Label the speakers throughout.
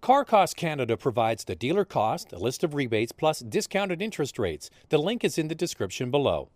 Speaker 1: Car Cost Canada provides the dealer cost, a list of rebates, plus discounted interest rates. The link is in the description below.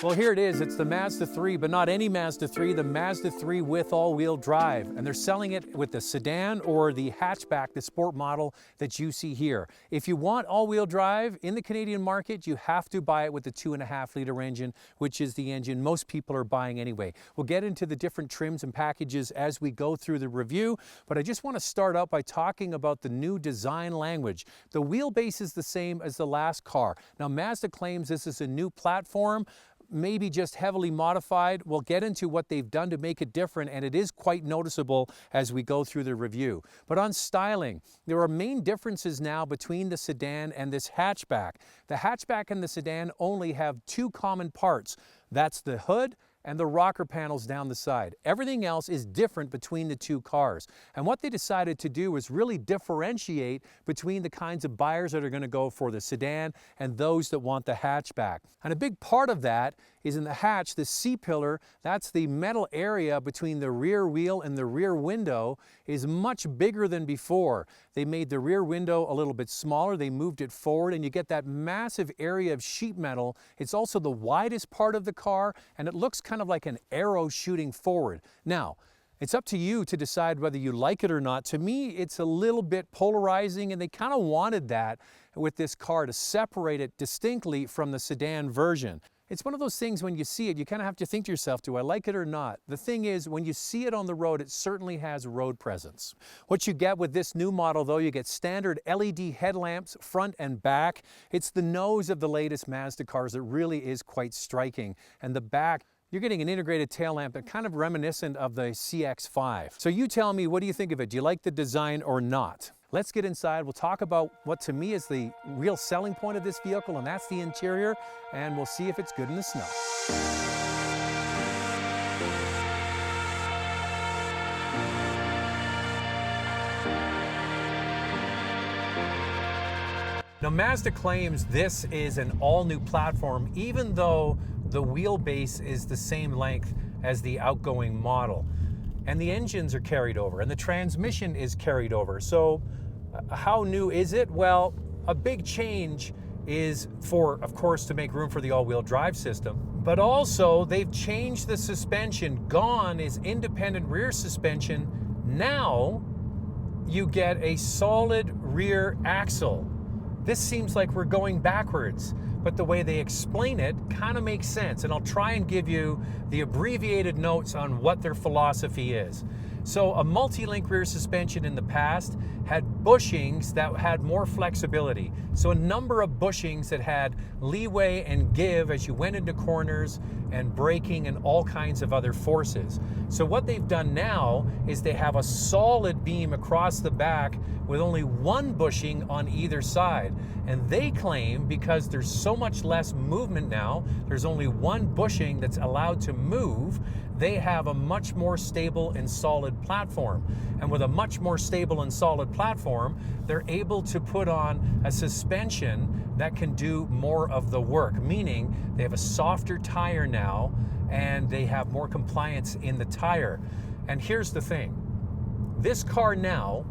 Speaker 1: Well, here it is. It's the Mazda 3, but not any Mazda 3, the Mazda 3 with all-wheel drive. And they're selling it with the sedan or the hatchback, the sport model that you see here. If you want all-wheel drive in the Canadian market, you have to buy it with the 2.5-liter engine, which is the engine most people are buying anyway. We'll get into the different trims and packages as we go through the review, but I just want to start out by talking about the new design language. The wheelbase is the same as the last car. Now, Mazda claims this is a new platform, maybe just heavily modified. We'll get into what they've done to make it different, and it is quite noticeable as we go through the review. But on styling, there are main differences now between the sedan and this hatchback. The hatchback and the sedan only have two common parts. That's the hood and the rocker panels down the side. Everything else is different between the two cars. And what they decided to do is really differentiate between the kinds of buyers that are going to go for the sedan and those that want the hatchback. And a big part of that is in the hatch, the C-pillar, that's the metal area between the rear wheel and the rear window, is much bigger than before. They made the rear window a little bit smaller, they moved it forward, and you get that massive area of sheet metal. It's also the widest part of the car, and it looks kind of like an arrow shooting forward. Now, it's up to you to decide whether you like it or not. To me, it's a little bit polarizing, and they kind of wanted that with this car to separate it distinctly from the sedan version. It's one of those things when you see it, you kind of have to think to yourself, do I like it or not? The thing is, when you see it on the road, it certainly has road presence. What you get with this new model, though, you get standard LED headlamps, front and back. It's the nose of the latest Mazda cars that really is quite striking. And the back, you're getting an integrated tail lamp that kind of reminiscent of the CX-5. So you tell me, what do you think of it? Do you like the design or not? Let's get inside. We'll talk about what to me is the real selling point of this vehicle, and that's the interior, and we'll see if it's good in the snow. Now, Mazda claims this is an all-new platform, even though the wheelbase is the same length as the outgoing model. And the engines are carried over, and the transmission is carried over. So how new is it? Well, a big change is for, of course, to make room for the all-wheel drive system, but also they've changed the suspension. Gone is independent rear suspension. Now you get a solid rear axle. This seems like we're going backwards, but the way they explain it kind of makes sense. And I'll try and give you the abbreviated notes on what their philosophy is. So a multi-link rear suspension in the past had bushings that had more flexibility. So a number of bushings that had leeway and give as you went into corners and braking and all kinds of other forces. So what they've done now is they have a solid beam across the back with only one bushing on either side. And they claim because there's so much less movement now, there's only one bushing that's allowed to move, they have a much more stable and solid platform. And with a much more stable and solid platform, they're able to put on a suspension that can do more of the work, meaning they have a softer tire now and they have more compliance in the tire. And here's the thing, this car now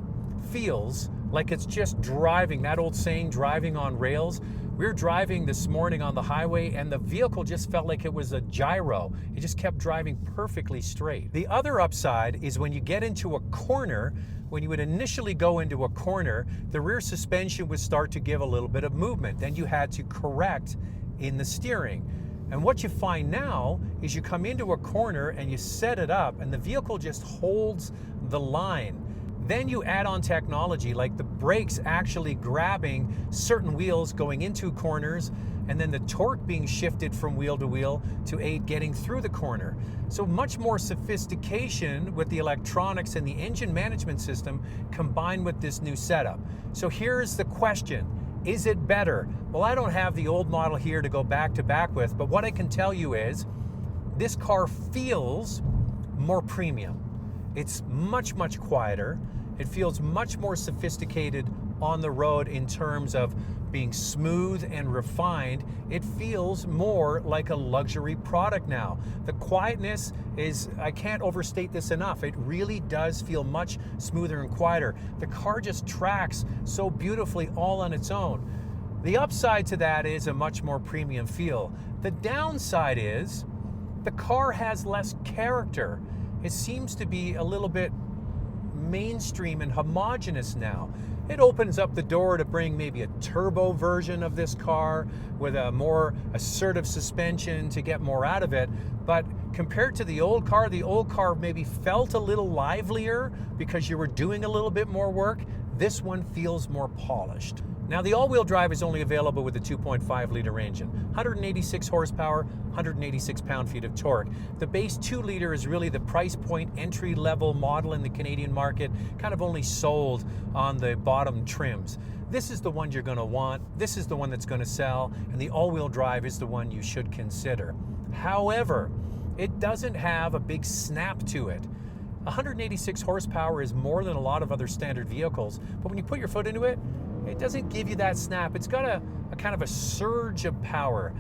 Speaker 1: feels like it's just driving, that old saying, driving on rails. We were driving this morning on the highway and the vehicle just felt like it was a gyro. It just kept driving perfectly straight. The other upside is when you get into a corner, when you would initially go into a corner, the rear suspension would start to give a little bit of movement. Then you had to correct in the steering. And what you find now is you come into a corner and you set it up and the vehicle just holds the line. Then you add on technology like the brakes actually grabbing certain wheels going into corners, and then the torque being shifted from wheel to wheel to aid getting through the corner. So much more sophistication with the electronics and the engine management system combined with this new setup. So here's the question, is it better? Well, I don't have the old model here to go back to back with, but what I can tell you is this car feels more premium. It's much, much quieter. It feels much more sophisticated on the road in terms of being smooth and refined. It feels more like a luxury product now. The quietness is, I can't overstate this enough. It really does feel much smoother and quieter. The car just tracks so beautifully all on its own. The upside to that is a much more premium feel. The downside is the car has less character. It seems to be a little bit mainstream and homogenous now. It opens up the door to bring maybe a turbo version of this car with a more assertive suspension to get more out of it. But compared to the old car maybe felt a little livelier because you were doing a little bit more work. This one feels more polished. Now, the all-wheel drive is only available with the 2.5-liter engine, 186 horsepower, 186 pound-feet of torque. The base 2-liter is really the price point entry-level model in the Canadian market, kind of only sold on the bottom trims. This is the one you're going to want, this is the one that's going to sell, and the all-wheel drive is the one you should consider. However, it doesn't have a big snap to it. 186 horsepower is more than a lot of other standard vehicles, but when you put your foot into it, it doesn't give you that snap. It's got a kind of a surge of power,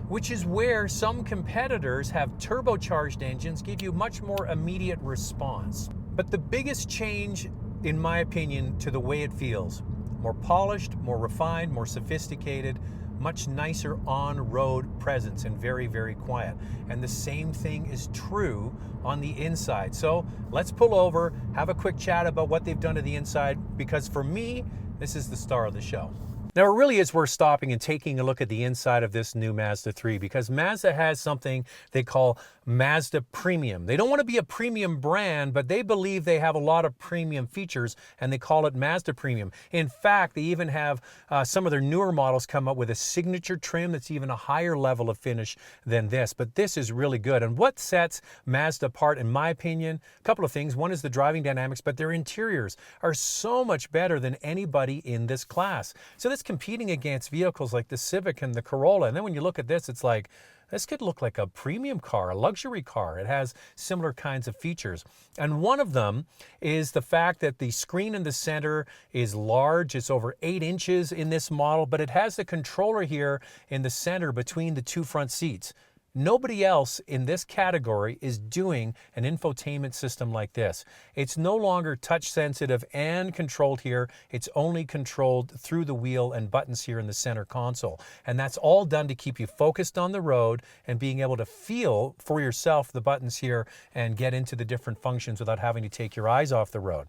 Speaker 1: which is where some competitors have turbocharged engines give you much more immediate response. But the biggest change, in my opinion, to the way it feels, more polished, more refined, more sophisticated, much nicer on-road presence, and very, very quiet. And the same thing is true on the inside. So let's pull over, have a quick chat about what they've done to the inside, because for me, this is the star of the show. Now, it really is worth stopping and taking a look at the inside of this new Mazda 3, because Mazda has something they call Mazda Premium. They don't want to be a premium brand, but they believe they have a lot of premium features, and they call it Mazda Premium. In fact, they even have some of their newer models come up with a signature trim that's even a higher level of finish than this. But this is really good. And what sets Mazda apart, in my opinion, a couple of things. One is the driving dynamics, but their interiors are so much better than anybody in this class. So that's competing against vehicles like the Civic and the Corolla. And then when you look at this, it's like, this could look like a premium car, a luxury car. It has similar kinds of features. And one of them is the fact that the screen in the center is large. It's over 8 inches in this model, but it has the controller here in the center between the two front seats. Nobody else in this category is doing an infotainment system like this. It's no longer touch sensitive and controlled here. It's only controlled through the wheel and buttons here in the center console. And that's all done to keep you focused on the road and being able to feel for yourself the buttons here and get into the different functions without having to take your eyes off the road.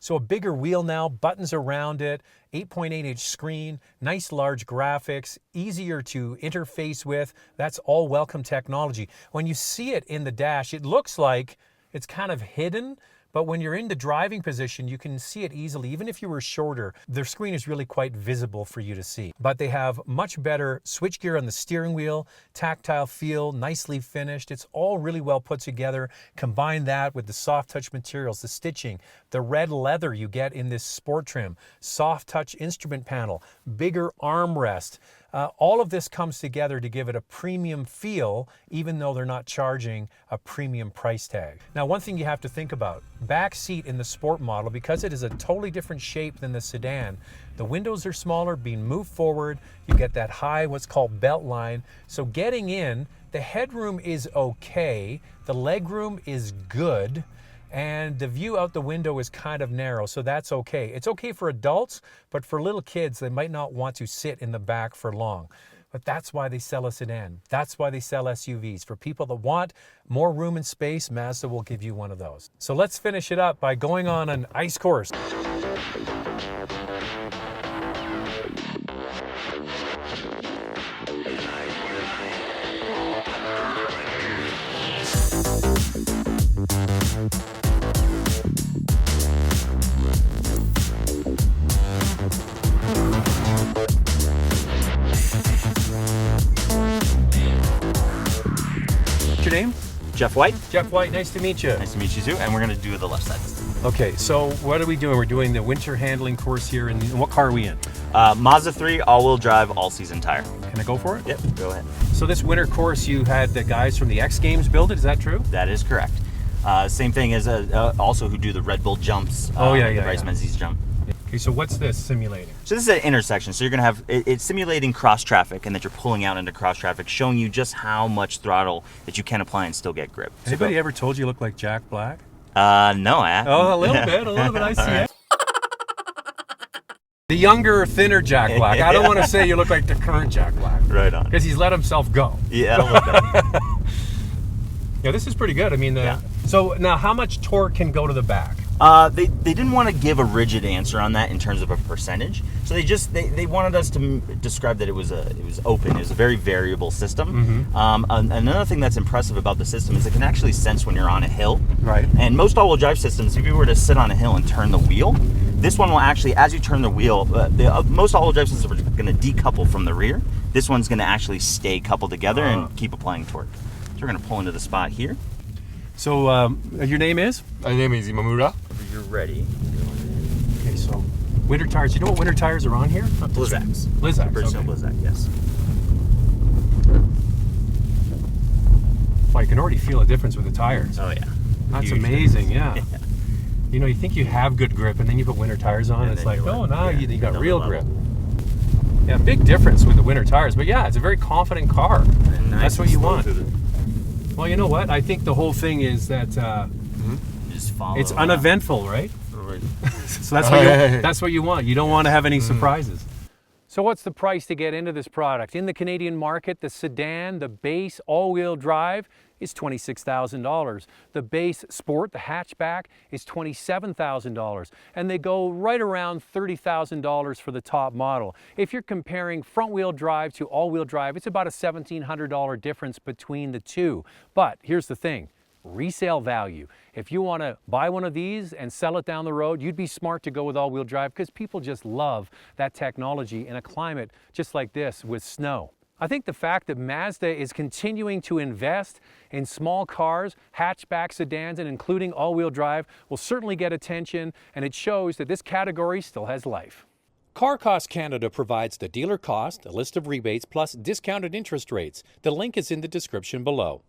Speaker 1: So a bigger wheel now, buttons around it, 8.8-inch screen, nice large graphics, easier to interface with. That's all welcome technology. When you see it in the dash, it looks like it's kind of hidden, but when you're in the driving position, you can see it easily. Even if you were shorter, their screen is really quite visible for you to see. But they have much better switchgear on the steering wheel, tactile feel, nicely finished. It's all really well put together. Combine that with the soft touch materials, the stitching, the red leather you get in this sport trim, soft touch instrument panel, bigger armrest. All of this comes together to give it a premium feel, even though they're not charging a premium price tag. Now, one thing you have to think about, back seat in the Sport model, because it is a totally different shape than the sedan, the windows are smaller, being moved forward, you get that high, what's called belt line. So getting in, the headroom is okay, the legroom is good, and the view out the window is kind of narrow, so that's okay. It's okay for adults, but for little kids, they might not want to sit in the back for long. But that's why they sell a sedan. That's why they sell SUVs. For people that want more room and space, Mazda will give you one of those. So let's finish it up by going on an ice course. Your name?
Speaker 2: Jeff White.
Speaker 1: Jeff White, nice to meet you.
Speaker 2: Nice to meet you too, and we're going to do the left side this time.
Speaker 1: Okay, so what are we doing? We're doing the winter handling course here, and what car are we in?
Speaker 2: Mazda 3 all-wheel drive, all-season tire.
Speaker 1: Can I go for it?
Speaker 2: Yep, go ahead.
Speaker 1: So this winter course, you had the guys from the X Games build it, is that true?
Speaker 2: That is correct. Same thing as also who do the Red Bull jumps.
Speaker 1: Oh, yeah,
Speaker 2: the
Speaker 1: yeah.
Speaker 2: Bryce Menzies jump.
Speaker 1: Okay, so what's this simulating?
Speaker 2: So this is an intersection. So you're gonna have it's simulating cross traffic, and that you're pulling out into cross traffic, showing you just how much throttle that you can apply and still get grip.
Speaker 1: Anybody ever told you look like Jack Black?
Speaker 2: No, I haven't.
Speaker 1: Oh, a little bit. I see it. The younger, thinner Jack Black. I don't want to say you look like the current Jack Black.
Speaker 2: Right on.
Speaker 1: Because he's let himself go.
Speaker 2: Yeah, a little bit.
Speaker 1: Yeah, this is pretty good. I mean, so now how much torque can go to the back?
Speaker 2: They didn't want to give a rigid answer on that in terms of a percentage. So they wanted us to describe that it was open. It was a very variable system. Another thing that's impressive about the system is it can actually sense when you're on a hill.
Speaker 1: Right.
Speaker 2: And most all-wheel drive systems, if you were to sit on a hill and turn the wheel, this one will actually, as you turn the wheel, most all-wheel drive systems are going to decouple from the rear. This one's going to actually stay coupled together and keep applying torque. So we're going to pull into the spot here.
Speaker 1: So your name is?
Speaker 3: My name is Imamura.
Speaker 2: If you're ready.
Speaker 1: Okay, so winter tires. You know what winter tires are on here?
Speaker 2: Blizzaks.
Speaker 1: Blizzaks.
Speaker 2: Bridgestone
Speaker 1: Okay.
Speaker 2: Blizzak, yes.
Speaker 1: Well, you can already feel a difference with the tires.
Speaker 2: Oh yeah.
Speaker 1: That's
Speaker 2: Huge
Speaker 1: amazing,
Speaker 2: difference.
Speaker 1: yeah. You know, you think you have good grip, and then you put winter tires on,
Speaker 2: And
Speaker 1: it's
Speaker 2: then
Speaker 1: like,
Speaker 2: you're
Speaker 1: oh,
Speaker 2: like,
Speaker 1: now
Speaker 2: yeah,
Speaker 1: you got
Speaker 2: another
Speaker 1: real
Speaker 2: level.
Speaker 1: grip. Yeah, big difference with the winter tires, but yeah, it's a very confident car.
Speaker 2: And nice
Speaker 1: That's what
Speaker 2: and
Speaker 1: you
Speaker 2: slow
Speaker 1: want.
Speaker 2: through the-
Speaker 1: Well, you know what? I think the whole thing is that
Speaker 2: Just follow.
Speaker 1: it's
Speaker 2: around.
Speaker 1: uneventful, right?
Speaker 3: Alright.
Speaker 1: So that's what you want. You don't want to have any surprises. So what's the price to get into this product? In the Canadian market, the sedan, the base all-wheel drive is $26,000. The base Sport, the hatchback, is $27,000. And they go right around $30,000 for the top model. If you're comparing front-wheel drive to all-wheel drive, it's about a $1,700 difference between the two. But here's the thing. Resale value. If you want to buy one of these and sell it down the road, you'd be smart to go with all-wheel drive because people just love that technology in a climate just like this with snow. I think the fact that Mazda is continuing to invest in small cars, hatchback sedans, and including all-wheel drive will certainly get attention, and it shows that this category still has life. Car Cost Canada provides the dealer cost, a list of rebates, plus discounted interest rates. The link is in the description below.